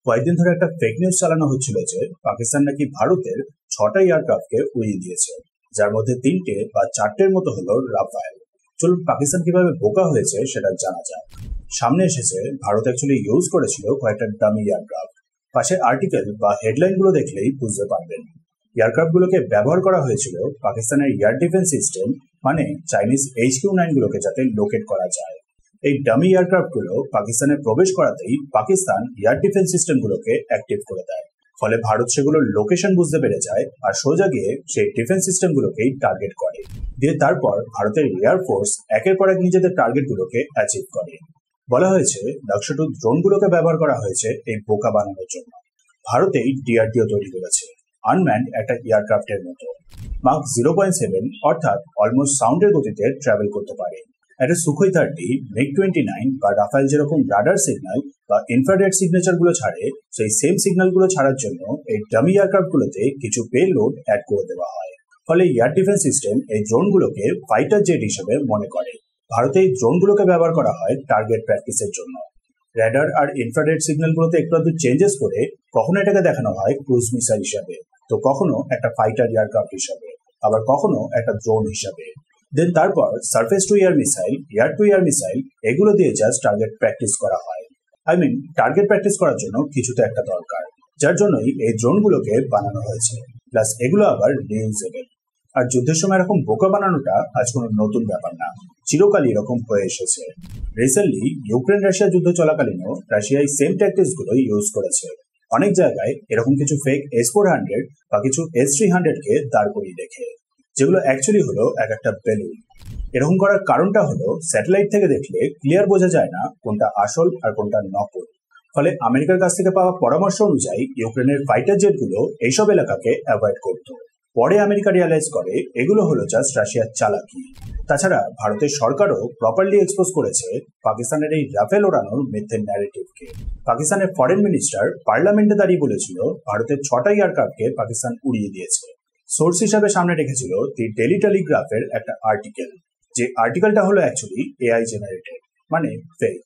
কয়েকদিন ধরে একটা ফেক নিউজ চালানো হচ্ছিল যে পাকিস্তান নাকি ভারতের 6টা এয়ারক্রাফটকে উড়িয়ে দিয়েছে, যার মধ্যে 3টে বা 4টের মতো হলো রাফায়েল। চলুন পাকিস্তান কিভাবে বোকা হয়েছে সেটা জানা যায়। সামনে এসেছে ভারত অ্যাকচুয়ালি ইউজ করেছিল কয়েকটা ডামি এয়ারক্রাফট। পাশে আর্টিকেল বা হেডলাইন গুলো দেখলেই বুঝতে পারবেন। এয়ারক্রাফট গুলোকে ব্যবহার করা হয়েছিল পাকিস্তানের এয়ার ডিফেন্স সিস্টেম, মানে চাইনিজ HQ-9 গুলোকে যাতে লোকেট করা যায়। এই ডামি এয়ারক্রাফট গুলো পাকিস্তানে প্রবেশ করাতেই পাকিস্তান এয়ার ডিফেন্স সিস্টেম গুলোকে অ্যাক্টিভ করে দেয়। ফলে ভারত সেগুলোর লোকেশন বুঝতে পেরে যায় আর সোজা গিয়ে সেই ডিফেন্স সিস্টেম গুলোকেই টার্গেট করে। দিয়ে তারপর ভারতের এয়ারফোর্স একের পর এক নিজেদের টার্গেট গুলোকে অ্যাচিভ করে। বলা হয়েছে লাক্স-2 ড্রোন গুলোকে ব্যবহার করা হয়েছে এই বোকা বানানোর জন্য। ভারতেই DRDO তৈরি করেছে আনম্যান্ড একটা এয়ারক্রাফটের মতো। মাক 0.7 অর্থাৎ অলমোস্ট সাউন্ডের গতিতে ট্রাভেল করতে পারে। একটা সুখোই 30, MiG-29 বা রাফায়েল যেরকম রাডার সিগন্যাল বা ইনফ্রারেড সিগনেচার গুলো ছাড়ে, সেই সেম সিগন্যাল গুলো ছাড়ার জন্য এই ডামি এয়ারক্রাফট গুলোতে কিছু পেলোড অ্যাড করে দেওয়া হয়। ফলে এয়ার ডিফেন্স সিস্টেম এই ড্রোন গুলোকে ফাইটার জেট হিসেবে মনে করে। ভারতে এই ড্রোন গুলোকে ব্যবহার করা হয় টার্গেট প্র্যাকটিসের জন্য। র্যাডার আর ইনফ্রারেড সিগন্যাল গুলোতে একটু আধটু চেঞ্জেস করে কখনো এটাকে দেখানো হয় ক্রুজ মিসাইল হিসাবে, তো কখনো একটা ফাইটার এয়ারক্রাফট হিসাবে, আবার কখনো একটা ড্রোন হিসাবে। দেন তারপর surface two air missile, air two air missile, এগুলো দিয়ে জাস্ট টার্গেট প্র্যাকটিস করা হয়। টার্গেট প্র্যাকটিস করার জন্য কিছু তো একটা দরকার, যার জন্যই এই ড্রোন গুলোকে বানানো হয়েছে। প্লাস এগুলো আবার রিউজেবল। আর যুদ্ধের সময় এরকম বোকা বানানোটা আজ কোনো নতুন ব্যাপার না, চিরকালই এরকম হয়ে এসেছে। রিসেন্টলি ইউক্রেন রাশিয়া যুদ্ধ চলাকালীনও রাশিয়ায় সেম ট্যাকটিক্স গুলো ইউজ করেছে। অনেক জায়গায় এরকম কিছু ফেক S-400 বা কিছু S-300 কে দাঁড় করিয়ে রেখে, যেগুলো অ্যাকচুয়ালি হলো এক একটা বেলুন। এরকম করার কারণটা হলো স্যাটেলাইট থেকে দেখলে ক্লিয়ার বোঝা যায় না কোনটা আসল আর কোনটা নকল। ফলে আমেরিকার কাছ থেকে পাওয়া পরামর্শ অনুযায়ী ইউক্রেনের ফাইটার জেটগুলো এইসব এলাকাকে অ্যাভয়েড করত। পরে আমেরিকা রিয়ালাইজ করে এগুলো হলো জাস্ট রাশিয়ার চালাকি। তাছাড়া ভারতের সরকারও প্রপারলি এক্সপোজ করেছে পাকিস্তানের এই রাফেল ওড়ানোর মিথ্যে ন্যারেটিভকে। পাকিস্তানের ফরেন মিনিস্টার পার্লামেন্টে দাঁড়িয়ে বলেছিল ভারতের 6টা এয়ারক্রাফটকে পাকিস্তান উড়িয়ে দিয়েছে। সোর্স হিসাবে সামনে রেখেছিল দি ডেলি টেলিগ্রাফের একটা আর্টিকেল, যে আর্টিকেলটা হলো অ্যাকচুয়ালি AI জেনারেটেড, মানে ফেক।